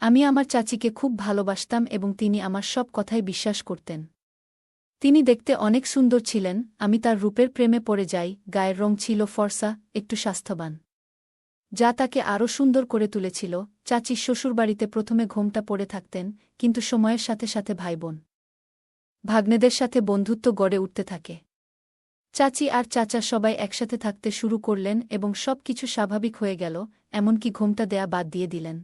আমি আমার চাচিকে খুব ভালোবাসতাম এবং তিনি আমার সব কথায় বিশ্বাস করতেন। তিনি দেখতে অনেক সুন্দর ছিলেন, আমি তার রূপের প্রেমে পড়ে যাই। গায়ের রং ছিল ফর্সা, একটু স্বাস্থ্যবান, যা তাকে আরও সুন্দর করে তুলেছিল। চাচির শ্বশুরবাড়িতে প্রথমে ঘোমটা পড়ে থাকতেন, কিন্তু সময়ের সাথে সাথে ভাইবোন ভাগ্নেদের সাথে বন্ধুত্ব গড়ে উঠতে থাকে। চাচি আর চাচা সবাই একসাথে থাকতে শুরু করলেন এবং সব কিছু স্বাভাবিক হয়ে গেল, এমনকি ঘোমটা দেয়া বাদ দিয়ে দিলেন।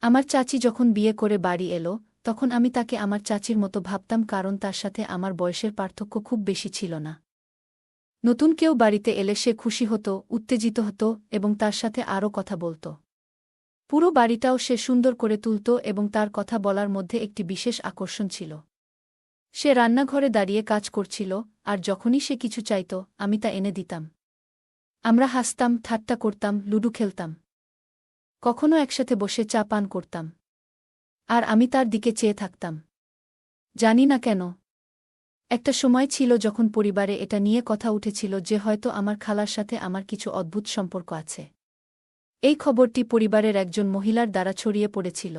আমার চাচি যখন বিয়ে করে বাড়ি এলো, তখন আমি তাকে আমার চাচির মতো ভাবতাম, কারণ তার সাথে আমার বয়সের পার্থক্য খুব বেশি ছিল না। নতুন কেউ বাড়িতে এলে সে খুশি হতো, উত্তেজিত হতো এবং তার সাথে আরও কথা বলত। পুরো বাড়িটাও সে সুন্দর করে তুলত এবং তার কথা বলার মধ্যে একটি বিশেষ আকর্ষণ ছিল। সে রান্নাঘরে দাঁড়িয়ে কাজ করছিল, আর যখনই সে কিছু চাইত, আমি তা এনে দিতাম। আমরা হাসতাম, ঠাট্টা করতাম, লুডু খেলতাম, কখনো একসাথে বসে চা পান করতাম। আর আমি তার দিকে চেয়ে থাকতাম, জানি না কেন। একটা সময় ছিল যখন পরিবারে এটা নিয়ে কথা উঠেছিল যে হয়তো আমার খালার সাথে আমার কিছু অদ্ভুত সম্পর্ক আছে। এই খবরটি পরিবারের একজন মহিলার দ্বারা ছড়িয়ে পড়েছিল,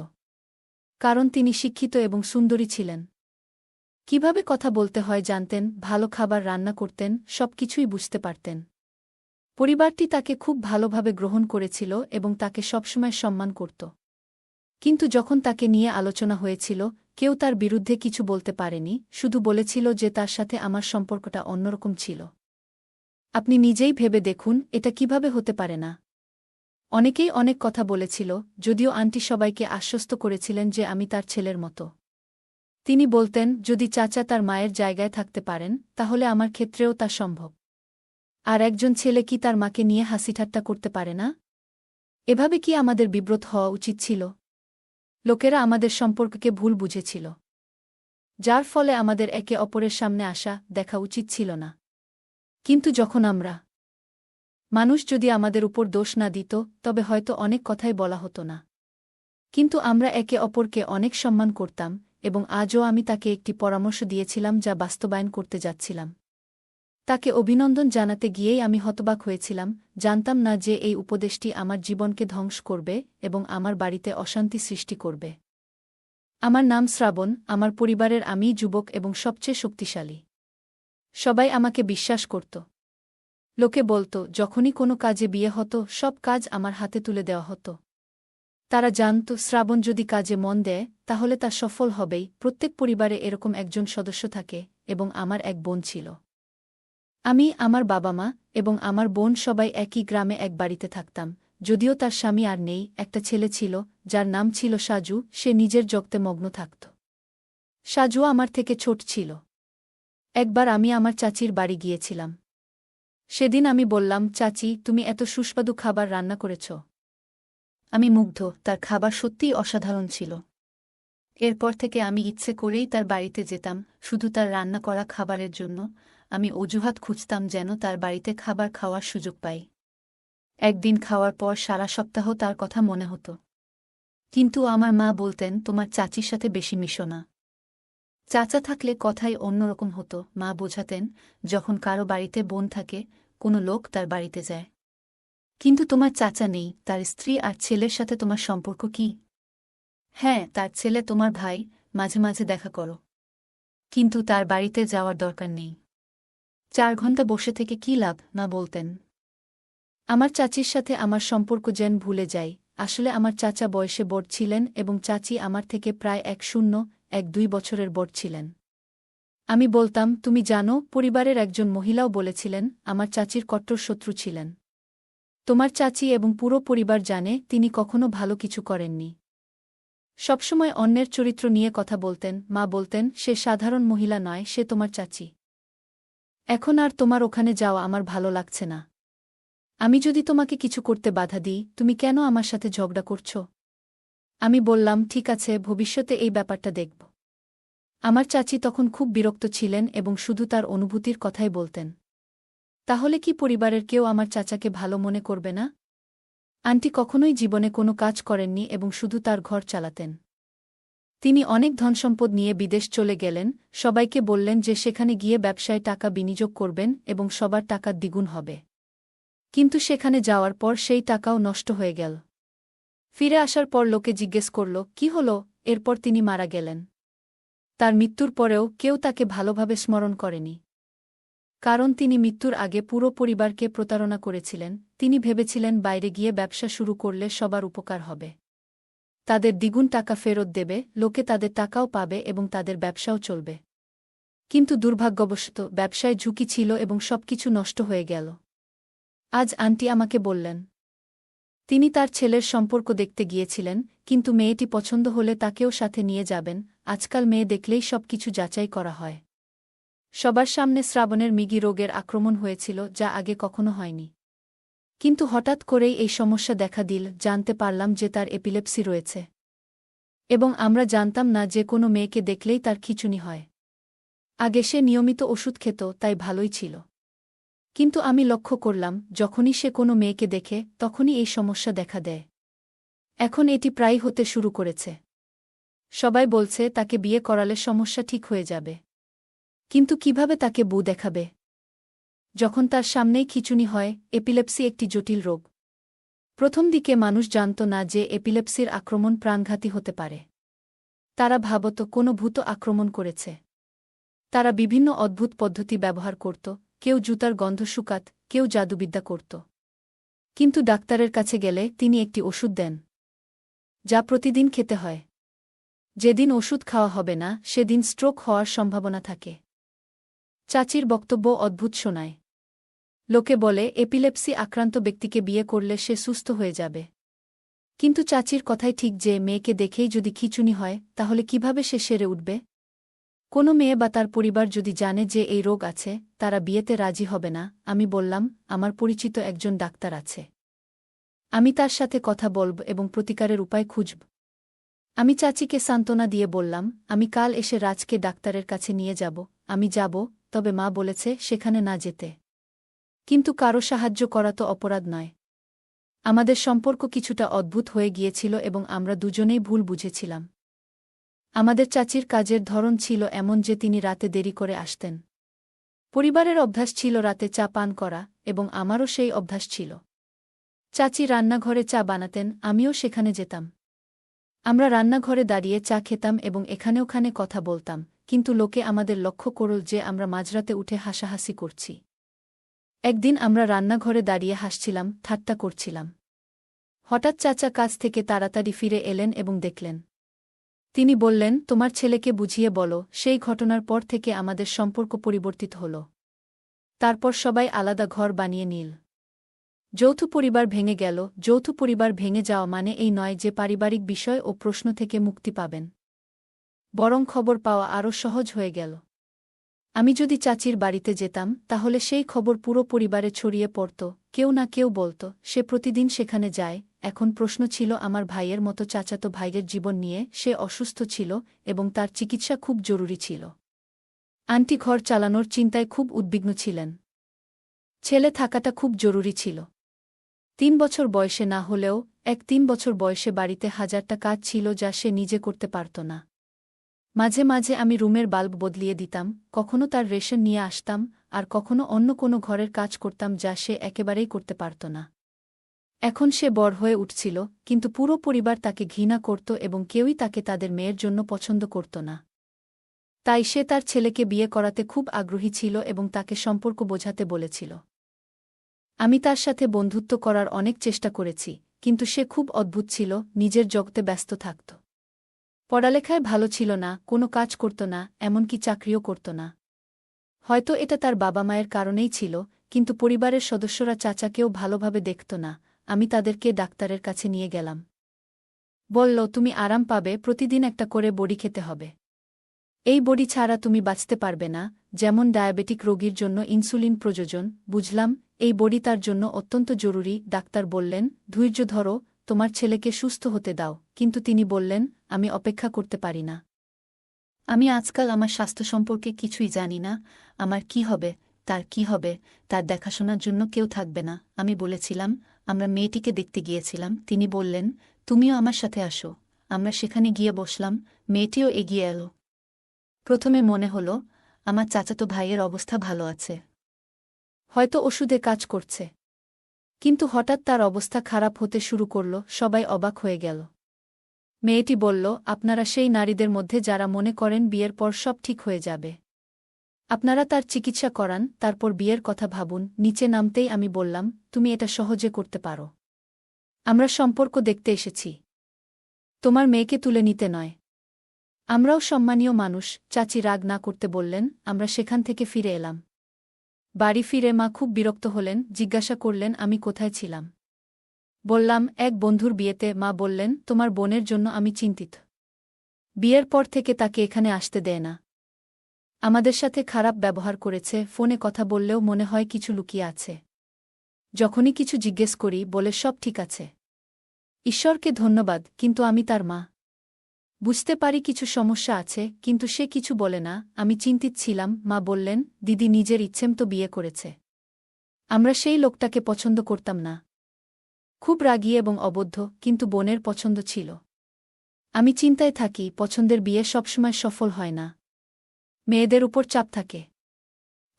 কারণ তিনি শিক্ষিত এবং সুন্দরী ছিলেন। কিভাবে কথা বলতে হয় জানতেন, ভালো খাবার রান্না করতেন, সবকিছুই বুঝতে পারতেন। পরিবারটি তাকে খুব ভালোভাবে গ্রহণ করেছিল এবং তাকে সবসময় সম্মান করত। কিন্তু যখন তাকে নিয়ে আলোচনা হয়েছিল, কেউ তার বিরুদ্ধে কিছু বলতে পারেনি, শুধু বলেছিল যে তার সাথে আমার সম্পর্কটা অন্যরকম ছিল। আপনি নিজেই ভেবে দেখুন, এটা কিভাবে হতে পারে না। অনেকেই অনেক কথা বলেছিল, যদিও আন্টি সবাইকে আশ্বস্ত করেছিলেন যে আমি তার ছেলের মতো। তিনি বলতেন, যদি চাচা তার মায়ের জায়গায় থাকতে পারেন, তাহলে আমার ক্ষেত্রেও তা সম্ভব। আর একজন ছেলে কি তার মাকে নিয়ে হাসিঠাট্টা করতে পারে না? এভাবে কি আমাদের বিব্রত হওয়া উচিত ছিল? লোকেরা আমাদের সম্পর্ককে ভুল বুঝেছিল, যার ফলে আমাদের একে অপরের সামনে আসা দেখা উচিত ছিল না। কিন্তু যখন মানুষ যদি আমাদের উপর দোষ না দিত, তবে হয়তো অনেক কথাই বলা হতো না। কিন্তু আমরা একে অপরকে অনেক সম্মান করতাম, এবং আজও আমি তাকে একটি পরামর্শ দিয়েছিলাম যা বাস্তবায়ন করতে যাচ্ছিলাম। তাকে অভিনন্দন জানাতে গিয়েই আমি হতবাক হয়েছিলাম, জানতাম না যে এই উপদেশটি আমার জীবনকে ধ্বংস করবে এবং আমার বাড়িতে অশান্তি সৃষ্টি করবে। আমার নাম শ্রাবণ, আমার পরিবারের আমিই যুবক এবং সবচেয়ে শক্তিশালী। সবাই আমাকে বিশ্বাস করত। লোকে বলত, যখনই কোনো কাজে বিয়ে হতো, সব কাজ আমার হাতে তুলে দেওয়া হতো। তারা জানত, শ্রাবণ যদি কাজে মন দেয়, তাহলে তা সফল হবেই। প্রত্যেক পরিবারে এরকম একজন সদস্য থাকে, এবং আমার এক বোন ছিল। আমি, আমার বাবা মা এবং আমার বোন সবাই একই গ্রামে এক বাড়িতে থাকতাম। যদিও তার স্বামী আর নেই, একটা ছেলে ছিল, যার নাম ছিল সাজু। সে নিজের জগতে মগ্ন থাকত। সাজু আমার থেকে ছোট ছিল। একবার আমি আমার চাচির বাড়ি গিয়েছিলাম। সেদিন আমি বললাম, চাচি, তুমি এত সুস্বাদু খাবার রান্না করেছ। আমি মুগ্ধ, তার খাবার সত্যিই অসাধারণ ছিল। এরপর থেকে আমি ইচ্ছে করেই তার বাড়িতে যেতাম, শুধু তার রান্না করা খাবারের জন্য। আমি অজুহাত খুঁজতাম যেন তার বাড়িতে খাবার খাওয়ার সুযোগ পাই। একদিন খাওয়ার পর সারা সপ্তাহ তার কথা মনে হতো। কিন্তু আমার মা বলতেন, তোমার চাচির সাথে বেশি মিশো না। চাচা থাকলে কথাই অন্যরকম হতো। মা বোঝাতেন, যখন কারো বাড়িতে বোন থাকে, কোনো লোক তার বাড়িতে যায়। কিন্তু তোমার চাচা নেই, তার স্ত্রী আর ছেলের সাথে তোমার সম্পর্ক কি? হ্যাঁ, তার ছেলে তোমার ভাই, মাঝে মাঝে দেখা করো। কিন্তু তার বাড়িতে যাওয়ার দরকার নেই। 4 ঘন্টা বসে থেকে কী লাভ, মা বলতেন। আমার চাচির সাথে আমার সম্পর্ক যেন ভুলে যাই। আসলে আমার চাচা বয়সে বড় ছিলেন এবং চাচি আমার থেকে প্রায় 1-2 বছরের বড় ছিলেন। আমি বলতাম, তুমি জানো, পরিবারের একজন মহিলাও বলেছিলেন, আমার চাচির কট্টর শত্রু ছিলেন। তোমার চাচি এবং পুরো পরিবার জানে তিনি কখনো ভালো কিছু করেননি। সবসময় অন্যের চরিত্র নিয়ে কথা বলতেন। মা বলতেন, সে সাধারণ মহিলা নয়, সে তোমার চাচি। এখন আর তোমার ওখানে যাওয়া আমার ভালো লাগছে না। আমি যদি তোমাকে কিছু করতে বাধা দিই, তুমি কেন আমার সাথে ঝগড়া করছ? আমি বললাম, ঠিক আছে, ভবিষ্যতে এই ব্যাপারটা দেখব। আমার চাচি তখন খুব বিরক্ত ছিলেন এবং শুধু তার অনুভূতির কথাই বলতেন। তাহলে কি পরিবারের কেউ আমার চাচাকে ভালো মনে করবে না? আন্টি কখনোই জীবনে কোনো কাজ করেননি এবং শুধু তার ঘর চালাতেন। তিনি অনেক ধনসম্পদ নিয়ে বিদেশ চলে গেলেন, সবাইকে বললেন যে সেখানে গিয়ে ব্যবসায় টাকা বিনিয়োগ করবেন এবং সবার টাকা দ্বিগুণ হবে। কিন্তু সেখানে যাওয়ার পর সেই টাকাও নষ্ট হয়ে গেল। ফিরে আসার পর লোকে জিজ্ঞেস করল কি হল। এরপর তিনি মারা গেলেন। তার মৃত্যুর পরেও কেউ তাকে ভালোভাবে স্মরণ করেনি। কারণ তিনি মৃত্যুর আগে পুরো পরিবারকে প্রতারণা করেছিলেন। তিনি ভেবেছিলেন বাইরে গিয়ে ব্যবসা শুরু করলে সবার উপকার হবে। তাদের দ্বিগুণ টাকা ফেরত দেবে, লোকে তাদের টাকাও পাবে এবং তাদের ব্যবসাও চলবে। কিন্তু দুর্ভাগ্যবশত ব্যবসায় ঝুঁকি ছিল এবং সবকিছু নষ্ট হয়ে গেল। আজ আন্টি আমাকে বললেন তিনি তার ছেলের সম্পর্ক দেখতে গিয়েছিলেন, কিন্তু মেয়েটি পছন্দ হলে তাকেও সাথে নিয়ে যাবেন। আজকাল মেয়ে দেখলেই সবকিছু যাচাই করা হয়। সবার সামনে শ্রাবণের মৃগী রোগের আক্রমণ হয়েছিল, যা আগে কখনো হয়নি। কিন্তু হঠাৎ করেই এই সমস্যা দেখা দিল। জানতে পারলাম যে তার এপিলেপসি রয়েছে। এবং আমরা জানতাম না যে কোনো মেয়েকে দেখলেই তার খিঁচুনি হয়। আগে সে নিয়মিত ওষুধ খেত, তাই ভালোই ছিল। কিন্তু আমি লক্ষ্য করলাম যখনই সে কোনো মেয়েকে দেখে তখনই এই সমস্যা দেখা দেয়। এখন এটি প্রায় হতে শুরু করেছে। সবাই বলছে তাকে বিয়ে করালে সমস্যা ঠিক হয়ে যাবে। কিন্তু কিভাবে তাকে বউ দেখাবে যখন তার সামনেই খিঁচুনি হয়? এপিলেপসি একটি জটিল রোগ। প্রথম দিকে মানুষ জানত না যে এপিলেপসির আক্রমণ প্রাণঘাতী হতে পারে। তারা ভাবত কোনো ভূত আক্রমণ করেছে। তারা বিভিন্ন অদ্ভুত পদ্ধতি ব্যবহার করত, কেউ জুতার গন্ধ শুকাত, কেউ জাদুবিদ্যা করত। কিন্তু ডাক্তারের কাছে গেলে তিনি একটি ওষুধ দেন, যা প্রতিদিন খেতে হয়। যেদিন ওষুধ খাওয়া হবে না সেদিন স্ট্রোক হওয়ার সম্ভাবনা থাকে। চাচির বক্তব্য অদ্ভুত শোনায়। লোকে বলে এপিলেপসি আক্রান্ত ব্যক্তিকে বিয়ে করলে সে সুস্থ হয়ে যাবে। কিন্তু চাচির কথাই ঠিক যে মেয়েকে দেখেই যদি খিঁচুনি হয় তাহলে কিভাবে সে সেরে উঠবে? কোনো মেয়ে বা তার পরিবার যদি জানে যে এই রোগ আছে, তারা বিয়েতে রাজি হবে না। আমি বললাম আমার পরিচিত একজন ডাক্তার আছে। আমি তার সাথে কথা বলব এবং প্রতিকারের উপায় খুঁজব। আমি চাচিকে সান্ত্বনা দিয়ে বললাম আমি কাল এসে রাজকে ডাক্তারের কাছে নিয়ে যাব। আমি যাব, তবে মা বলেছে সেখানে না যেতে। কিন্তু কারো সাহায্য করা তো অপরাধ নয়। আমাদের সম্পর্ক কিছুটা অদ্ভুত হয়ে গিয়েছিল এবং আমরা দুজনেই ভুল বুঝেছিলাম। আমাদের চাচির কাজের ধরন ছিল এমন যে তিনি রাতে দেরি করে আসতেন। পরিবারের অভ্যাস ছিল রাতে চা পান করা, এবং আমারও সেই অভ্যাস ছিল। চাচি রান্নাঘরে চা বানাতেন, আমিও সেখানে যেতাম। আমরা রান্নাঘরে দাঁড়িয়ে চা খেতাম এবং এখানে ওখানে কথা বলতাম, কিন্তু লোকে আমাদের লক্ষ্য করল যে আমরা মাঝরাতে উঠে হাসাহাসি করছি। একদিন আমরা রান্নাঘরে দাঁড়িয়ে হাসছিলাম, ঠাট্টা করছিলাম। হঠাৎ চাচা কাজ থেকে তাড়াতাড়ি ফিরে এলেন এবং দেখলেন। তিনি বললেন তোমার ছেলেকে বুঝিয়ে বলো। সেই ঘটনার পর থেকে আমাদের সম্পর্ক পরিবর্তিত হল। তারপর সবাই আলাদা ঘর বানিয়ে নিল। যৌথ পরিবার ভেঙে গেল। যৌথ পরিবার ভেঙে যাওয়া মানে এই নয় যে পারিবারিক বিষয় ও প্রশ্ন থেকে মুক্তি পাবেন, বরং খবর পাওয়া আরও সহজ হয়ে গেল। আমি যদি চাচির বাড়িতে যেতাম তাহলে সেই খবর পুরো পরিবারে ছড়িয়ে পড়ত। কেউ না কেউ বলত সে প্রতিদিন সেখানে যায়। এখন প্রশ্ন ছিল আমার ভাইয়ের মতো চাচাতো ভাইয়ের জীবন নিয়ে। সে অসুস্থ ছিল এবং তার চিকিৎসা খুব জরুরি ছিল। আন্টি ঘর চালানোর চিন্তায় খুব উদ্বিগ্ন ছিলেন। ছেলে থাকাটা খুব জরুরি ছিল। 3 বছর বয়সে না হলেও 3 বছর বয়সে বাড়িতে হাজারটা কাজ ছিল যা সে নিজে করতে পারত না। মাঝে মাঝে আমি রুমের বাল্ব বদলিয়ে দিতাম, কখনো তার রেশন নিয়ে আসতাম, আর কখনো অন্য কোনো ঘরের কাজ করতাম যা সে একেবারেই করতে পারত না। এখন সে বড় হয়ে উঠছিল, কিন্তু পুরো পরিবার তাকে ঘৃণা করত এবং কেউই তাকে তাদের মেয়ের জন্য পছন্দ করত না। তাই সে তার ছেলেকে বিয়ে করাতে খুব আগ্রহী ছিল এবং তাকে সম্পর্ক বোঝাতে বলেছিল। আমি তার সাথে বন্ধুত্ব করার অনেক চেষ্টা করেছি, কিন্তু সে খুব অদ্ভুত ছিল, নিজের জগতে ব্যস্ত থাকত। পড়ালেখায় ভালো ছিল না, কোনো কাজ করত না, এমনকি চাকরিও করত না। হয়তো এটা তার বাবা মায়ের কারণেই ছিল, কিন্তু পরিবারের সদস্যরা চাচাকেও ভালোভাবে দেখত না। আমি তাদেরকে ডাক্তারের কাছে নিয়ে গেলাম। বলল তুমি আরাম পাবে, প্রতিদিন একটা করে বড়ি খেতে হবে। এই বড়ি ছাড়া তুমি বাঁচতে পারবে না, যেমন ডায়াবেটিক রোগীর জন্য ইনসুলিন প্রয়োজন। বুঝলাম এই বড়ি তার জন্য অত্যন্ত জরুরি। ডাক্তার বললেন ধৈর্য ধরো, তোমার ছেলেকে সুস্থ হতে দাও। কিন্তু তিনি বললেন আমি অপেক্ষা করতে পারি না। আমি আজকাল আমার স্বাস্থ্য সম্পর্কে কিছুই জানি না। আমার কি হবে, তার কি হবে, তার দেখাশোনার জন্য কেউ থাকবে না। আমি বলেছিলাম আমরা মেয়েটিকে দেখতে গিয়েছিলাম। তিনি বললেন তুমিও আমার সাথে আসো। আমরা সেখানে গিয়ে বসলাম, মেয়েটিও এগিয়ে এলো। প্রথমে মনে হলো আমার চাচাতো ভাইয়ের অবস্থা ভালো আছে, হয়তো ওষুধে কাজ করছে। কিন্তু হঠাৎ তার অবস্থা খারাপ হতে শুরু করল, সবাই অবাক হয়ে গেল। মেয়েটি বলল, আপনারা সেই নারীদের মধ্যে যারা মনে করেন বিয়ের পর সব ঠিক হয়ে যাবে। আপনারা তার চিকিৎসা করান, তারপর বিয়ের কথা ভাবুন। নিচে নামতেই আমি বললাম, তুমি এটা সহজে করতে পারো। আমরা সম্পর্ক দেখতে এসেছি, তোমার মেয়েকে তুলে নিতে নয়। আমরাও সম্মানীয় মানুষ। চাচি রাগ না করতে বললেন। আমরা সেখান থেকে ফিরে এলাম। বাড়ি ফিরে মা খুব বিরক্ত হলেন, জিজ্ঞাসা করলেন আমি কোথায় ছিলাম। বললাম, এক বন্ধুর বিয়েতে। মা বললেন, তোমার বোনের জন্য আমি চিন্তিত। বিয়ের পর থেকে তাকে এখানে আসতে দেয় না। আমাদের সাথে খারাপ ব্যবহার করেছে, ফোনে কথা বললেও মনে হয় কিছু লুকিয়ে আছে। যখনই কিছু জিজ্ঞেস করি বলে সব ঠিক আছে। ঈশ্বরকে ধন্যবাদ, কিন্তু আমি তার মা। বুঝতে পারি কিছু সমস্যা আছে, কিন্তু সে কিছু বলে না। আমি চিন্তিত ছিলাম। মা বললেন, দিদি নিজের ইচ্ছেমতো বিয়ে করেছে। আমরা সেই লোকটাকে পছন্দ করতাম না। খুব রাগী এবং অবদ্ধ, কিন্তু বোনের পছন্দ ছিল। আমি চিন্তায় থাকি, পছন্দের বিয়ে সবসময় সফল হয় না। মেয়েদের উপর চাপ থাকে।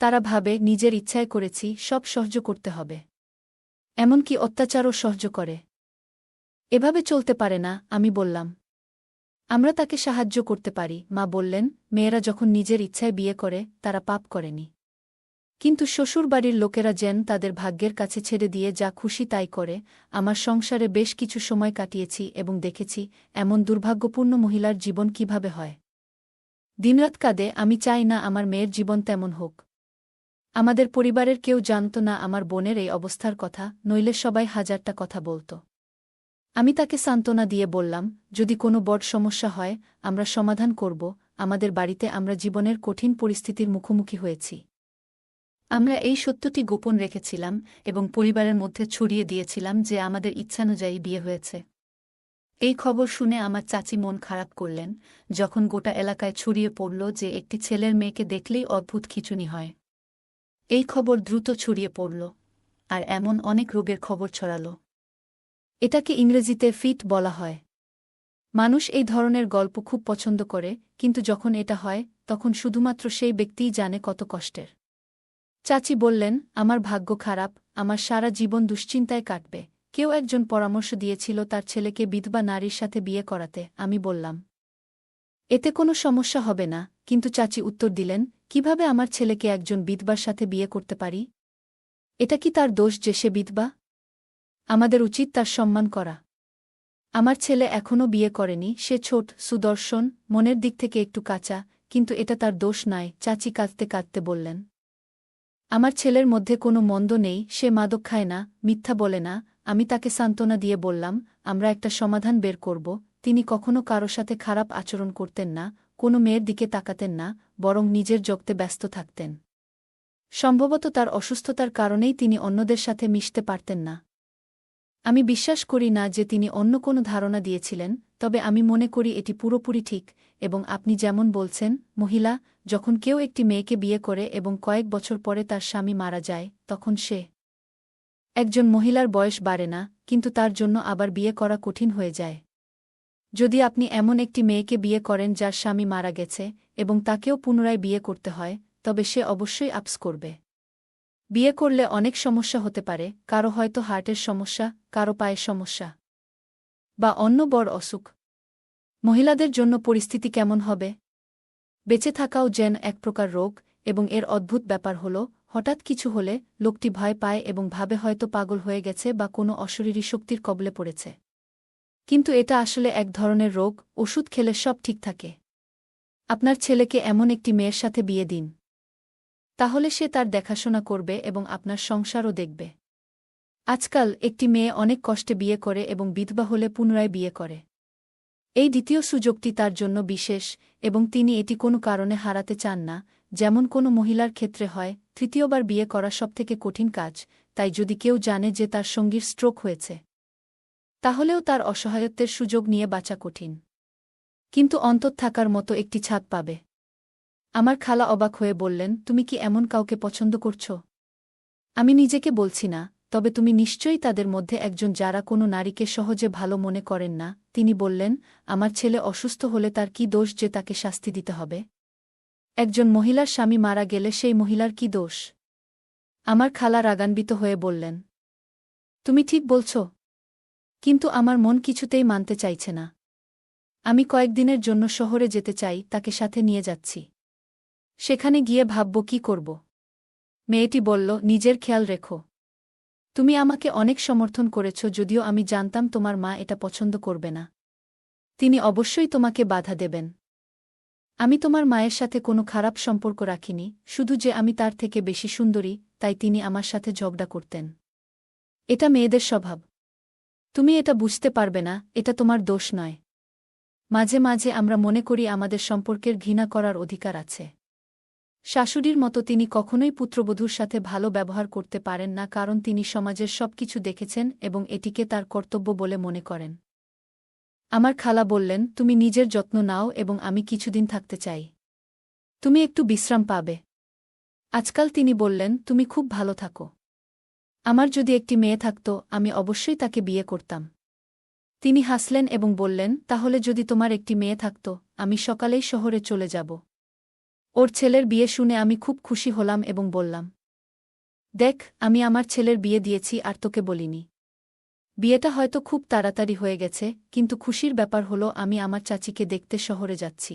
তারা ভাবে নিজের ইচ্ছায় করেছি, সব সহ্য করতে হবে। এমনকি অত্যাচারও সহ্য করে। এভাবে চলতে পারে না। আমি বললাম, আমরা তাকে সাহায্য করতে পারি। মা বললেন, মেয়েরা যখন নিজের ইচ্ছায় বিয়ে করে তারা পাপ করেনি। কিন্তু শ্বশুরবাড়ির লোকেরা যেন তাদের ভাগ্যের কাছে ছেড়ে দিয়ে যা খুশি তাই করে। আমার সংসারে বেশ কিছু সময় কাটিয়েছি এবং দেখেছি এমন দুর্ভাগ্যপূর্ণ মহিলার জীবন কিভাবে হয়। দিনরাত কাঁদে। আমি চাই না আমার মেয়ের জীবন তেমন হোক। আমাদের পরিবারের কেউ জানত না আমার বোনের এই অবস্থার কথা, নইলে সবাই হাজারটা কথা বলত। আমি তাকে সান্ত্বনা দিয়ে বললাম, যদি কোনো বড় সমস্যা হয় আমরা সমাধান করব। আমাদের বাড়িতে আমরা জীবনের কঠিন পরিস্থিতির মুখোমুখি হয়েছি। আমরা এই সত্যটি গোপন রেখেছিলাম এবং পরিবারের মধ্যে ছড়িয়ে দিয়েছিলাম যে আমাদের ইচ্ছানুযায়ী বিয়ে হয়েছে। এই খবর শুনে আমার চাচি মন খারাপ করলেন। যখন গোটা এলাকায় ছড়িয়ে পড়ল যে একটি ছেলের মেয়েকে দেখলেই অদ্ভুত খিঁচুনি হয়। এই খবর দ্রুত ছড়িয়ে পড়ল, আর এমন অনেক রোগের খবর ছড়াল। এটাকে ইংরেজিতে ফিট বলা হয়। মানুষ এই ধরনের গল্প খুব পছন্দ করে, কিন্তু যখন এটা হয় তখন শুধুমাত্র সেই ব্যক্তিই জানে কত কষ্টের। চাচি বললেন, আমার ভাগ্য খারাপ, আমার সারা জীবন দুশ্চিন্তায় কাটবে। কেউ একজন পরামর্শ দিয়েছিল তার ছেলেকে বিধবা নারীর সাথে বিয়ে করাতে। আমি বললাম, এতে কোনো সমস্যা হবে না। কিন্তু চাচি উত্তর দিলেন, কিভাবে আমার ছেলেকে একজন বিধবার সাথে বিয়ে করতে পারি? এটা কি তার দোষ যে সে বিধবা? আমাদের উচিত তার সম্মান করা। আমার ছেলে এখনও বিয়ে করেনি, সে ছোট, সুদর্শন, মনের দিক থেকে একটু কাঁচা, কিন্তু এটা তার দোষ নয়। চাচি কাঁদতে কাঁদতে বললেন, আমার ছেলের মধ্যে কোনো মন্দ নেই, সে মাদক খায় না, মিথ্যা বলে না। আমি তাকে সান্ত্বনা দিয়ে বললাম, আমরা একটা সমাধান বের করব। তিনি কখনো কারো সাথে খারাপ আচরণ করতেন না, কোনো মেয়ের দিকে তাকাতেন না, বরং নিজের জগতে ব্যস্ত থাকতেন। সম্ভবত তার অসুস্থতার কারণেই তিনি অন্যদের সাথে মিশতে পারতেন না। আমি বিশ্বাস করি না যে তিনি অন্য কোনো ধারণা দিয়েছিলেন, তবে আমি মনে করি এটি পুরোপুরি ঠিক। এবং আপনি যেমন বলছেন, মহিলা, যখন কেউ একটি মেয়েকে বিয়ে করে এবং কয়েক বছর পরে তার স্বামী মারা যায়, তখন সে একজন মহিলার বয়স বাড়ে না, কিন্তু তার জন্য আবার বিয়ে করা কঠিন হয়ে যায়। যদি আপনি এমন একটি মেয়েকে বিয়ে করেন যার স্বামী মারা গেছে এবং তাকেও পুনরায় বিয়ে করতে হয়, তবে সে অবশ্যই আপস করবে। বিয়ে করলে অনেক সমস্যা হতে পারে, কারো হয়তো হার্টের সমস্যা, কারো পায়ের সমস্যা, বা অন্য বড় অসুখ। মহিলাদের জন্য পরিস্থিতি কেমন হবে? বেঁচে থাকাও যেন এক প্রকার রোগ, এবং এর অদ্ভুত ব্যাপার হল, হঠাৎ কিছু হলে লোকটি ভয় পায় এবং ভাবে হয়তো পাগল হয়ে গেছে বা কোনো অশরীরী শক্তির কবলে পড়েছে। কিন্তু এটা আসলে এক ধরনের রোগ, ওষুধ খেলে সব ঠিক থাকে। আপনার ছেলেকে এমন একটি মেয়ের সাথে বিয়ে দিন। তাহলে সে তার দেখাশোনা করবে এবং আপনার সংসারও দেখবে। আজকাল একটি মেয়ে অনেক কষ্টে বিয়ে করে এবং বিধবা হলে পুনরায় বিয়ে করে। এই দ্বিতীয় সুযোগটি তার জন্য বিশেষ, এবং তিনি এটি কোনো কারণে হারাতে চান না। যেমন কোনো মহিলার ক্ষেত্রে হয়, তৃতীয়বার বিয়ে করা সবথেকে কঠিন কাজ। তাই যদি কেউ জানে যে তার সঙ্গীর স্ট্রোক হয়েছে, তাহলেও তার অসহায়ত্বের সুযোগ নিয়ে বাঁচা কঠিন। কিন্তু অন্তত থাকার মতো একটি ছাদ পাবে। আমার খালা অবাক হয়ে বললেন, তুমি কি এমন কাউকে পছন্দ করছ? আমি নিজেকে বলছি না, তবে তুমি নিশ্চয়ই তাদের মধ্যে একজন যারা কোনো নারীকে সহজে ভালো মনে করেন না। তিনি বললেন, আমার ছেলে অসুস্থ হলে তার কি দোষ যে তাকে শাস্তি দিতে হবে? একজন মহিলার স্বামী মারা গেলে সেই মহিলার কি দোষ? আমার খালা রাগান্বিত হয়ে বললেন, তুমি ঠিক বলছ, কিন্তু আমার মন কিছুতেই মানতে চাইছে না। আমি কয়েকদিনের জন্য শহরে যেতে চাই, তাকে সাথে নিয়ে যাচ্ছি। সেখানে গিয়ে ভাবব কি করব। মেয়েটি বলল, নিজের খেয়াল রেখো। তুমি আমাকে অনেক সমর্থন করেছ, যদিও আমি জানতাম তোমার মা এটা পছন্দ করবে না। তিনি অবশ্যই তোমাকে বাধা দেবেন। আমি তোমার মায়ের সাথে কোনো খারাপ সম্পর্ক রাখিনি, শুধু যে আমি তার থেকে বেশি সুন্দরী, তাই তিনি আমার সাথে ঝগড়া করতেন। এটা মেয়েদের স্বভাব। তুমি এটা বুঝতে পারবে না, এটা তোমার দোষ নয়। মাঝে মাঝে আমরা মনে করি আমাদের সম্পর্কের ঘৃণা করার অধিকার আছে। শাশুড়ির মতো তিনি কখনোই পুত্রবধূর সাথে ভালো ব্যবহার করতে পারেন না, কারণ তিনি সমাজের সবকিছু দেখেছেন এবং এটিকে তার কর্তব্য বলে মনে করেন। আমার খালা বললেন, তুমি নিজের যত্ন নাও এবং আমি কিছুদিন থাকতে চাই। তুমি একটু বিশ্রাম পাবে। আজকাল তিনি বললেন, তুমি খুব ভালো থাকো। আমার যদি একটি মেয়ে থাকত, আমি অবশ্যই তাকে বিয়ে করতাম। তিনি হাসলেন এবং বললেন, তাহলে যদি তোমার একটি মেয়ে থাকত, আমি সকালেই শহরে চলে যাব। ওর ছেলের বিয়ে শুনে আমি খুব খুশি হলাম এবং বললাম, দেখ, আমি আমার ছেলের বিয়ে দিয়েছি আর তোকে বলিনি। বিয়েটা হয়তো খুব তাড়াতাড়ি হয়ে গেছে, কিন্তু খুশির ব্যাপার হলো আমি আমার চাচিকে দেখতে শহরে যাচ্ছি।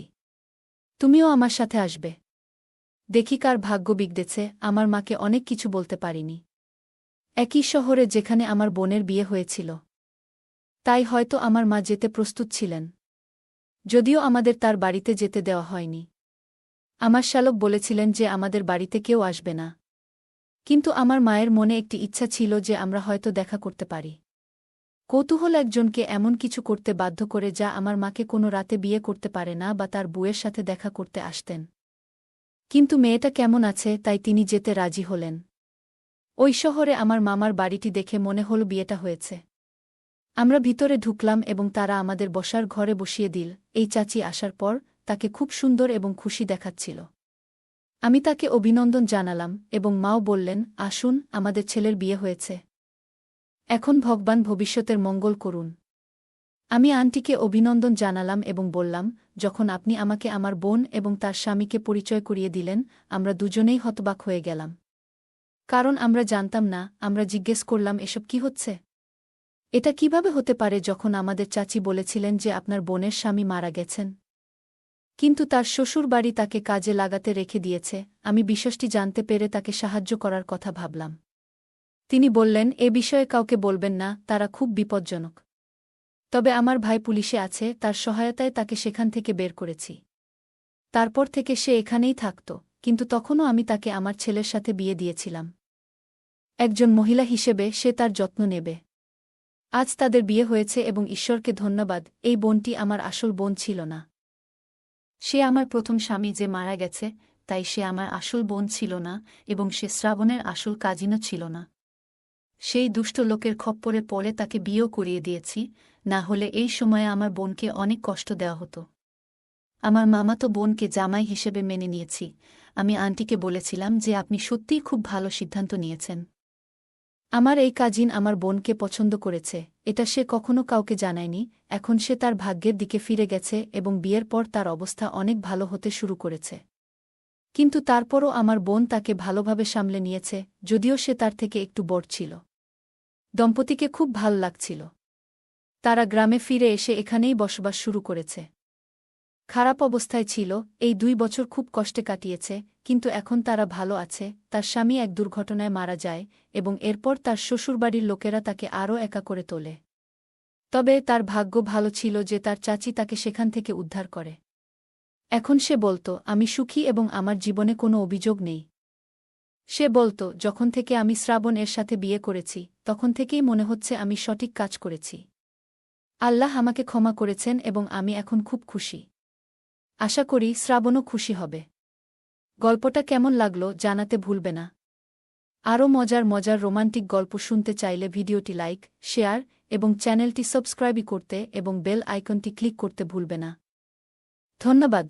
তুমিও আমার সাথে আসবে। দেখি কার ভাগ্য বিগড়েছে, আমার মাকে অনেক কিছু বলতে পারিনি। একই শহরে যেখানে আমার বোনের বিয়ে হয়েছিল। তাই হয়তো আমার মা যেতে প্রস্তুত ছিলেন। যদিও আমাদের তার বাড়িতে যেতে দেওয়া হয়নি। আমার শ্যালক বলেছিলেন যে আমাদের বাড়িতে কেউ আসবে না। কিন্তু আমার মায়ের মনে একটি ইচ্ছা ছিল যে আমরা হয়তো দেখা করতে পারি। কৌতূহল একজনকে এমন কিছু করতে বাধ্য করে যা আমার মাকে কোনো রাতে বিয়ে করতে পারে না বা তার বউয়ের সাথে দেখা করতে আসতেন। কিন্তু মেয়েটা কেমন আছে তাই তিনি যেতে রাজি হলেন। ওই শহরে আমার মামার বাড়িটি দেখে মনে হল বিয়েটা হয়েছে। আমরা ভিতরে ঢুকলাম এবং তারা আমাদের বসার ঘরে বসিয়ে দিল। এই চাচি আসার পর তাকে খুব সুন্দর এবং খুশি দেখাচ্ছিল। আমি তাকে অভিনন্দন জানালাম এবং মাও বললেন, আসুন, আমাদের ছেলের বিয়ে হয়েছে। এখন ভগবান ভবিষ্যতের মঙ্গল করুন। আমি আন্টিকে অভিনন্দন জানালাম এবং বললাম, যখন আপনি আমাকে আমার বোন এবং তার স্বামীকে পরিচয় করিয়ে দিলেন, আমরা দুজনেই হতবাক হয়ে গেলাম। কারণ আমরা জানতাম না। আমরা জিজ্ঞেস করলাম, এসব কি হচ্ছে? এটা কিভাবে হতে পারে যখন আমাদের চাচি বলেছিলেন যে আপনার বোনের স্বামী মারা গেছেন? কিন্তু তার শ্বশুরবাড়ি তাকে কাজে লাগাতে রেখে দিয়েছে। আমি বিষয়টি জানতে পেরে তাকে সাহায্য করার কথা ভাবলাম। তিনি বললেন, এ বিষয়ে কাউকে বলবেন না, তারা খুব বিপজ্জনক। তবে আমার ভাই পুলিশে আছে, তার সহায়তায় তাকে সেখান থেকে বের করেছি। তারপর থেকে সে এখানেই থাকত, কিন্তু তখনও আমি তাকে আমার ছেলের সাথে বিয়ে দিয়েছিলাম। একজন মহিলা হিসেবে সে তার যত্ন নেবে। আজ তাদের বিয়ে হয়েছে এবং ঈশ্বরকে ধন্যবাদ, এই বোনটি আমার আসল বোন ছিল না। সে আমার প্রথম স্বামী যে মারা গেছে, তাই সে আমার আসল বোন ছিল না এবং সে শ্রাবণের আসল কাজিনও ছিল না। সেই দুষ্ট লোকের খপ্পরে পড়ে তাকে বিয়েও করিয়ে দিয়েছি, না হলে এই সময়ে আমার বোনকে অনেক কষ্ট দেওয়া হতো। আমার মামাতো বোনকে জামাই হিসেবে মেনে নিয়েছি। আমি আন্টিকে বলেছিলাম যে আপনি সত্যিই খুব ভালো সিদ্ধান্ত নিয়েছেন। আমার এই কাজিন আমার বোনকে পছন্দ করেছে, এটা সে কখনো কাউকে জানায়নি। এখন সে তার ভাগ্যের দিকে ফিরে গেছে এবং বিয়ের পর তার অবস্থা অনেক ভালো হতে শুরু করেছে। কিন্তু তারপরও আমার বোন তাকে ভালোভাবে সামলে নিয়েছে, যদিও সে তার থেকে একটু বড় ছিল। দম্পতিকে খুব ভাল লাগছিল। তারা গ্রামে ফিরে এসে এখানেই বসবাস শুরু করেছে। খারাপ অবস্থায় ছিল, এই 2 বছর খুব কষ্টে কাটিয়েছে, কিন্তু এখন তারা ভালো আছে। তার স্বামী এক দুর্ঘটনায় মারা যায় এবং এরপর তার শ্বশুরবাড়ির লোকেরা তাকে আরও একা করে তোলে। তবে তার ভাগ্য ভালো ছিল যে তার চাচি তাকে সেখান থেকে উদ্ধার করে। এখন সে বলত, আমি সুখী এবং আমার জীবনে কোনো অভিযোগ নেই। সে বলত, যখন থেকে আমি শ্রাবণ এর সাথে বিয়ে করেছি, তখন থেকেই মনে হচ্ছে আমি সঠিক কাজ করেছি। আল্লাহ আমাকে ক্ষমা করেছেন এবং আমি এখন খুব খুশি। আশা করি শ্রাবণও খুশি হবে। গল্পটা কেমন লাগলো জানাতে ভুলবে না। আরও মজার মজার রোমান্টিক গল্প শুনতে চাইলে ভিডিওটি লাইক, শেয়ার এবং চ্যানেলটি সাবস্ক্রাইব করতে এবং বেল আইকনটি ক্লিক করতে ভুলবে না। ধন্যবাদ।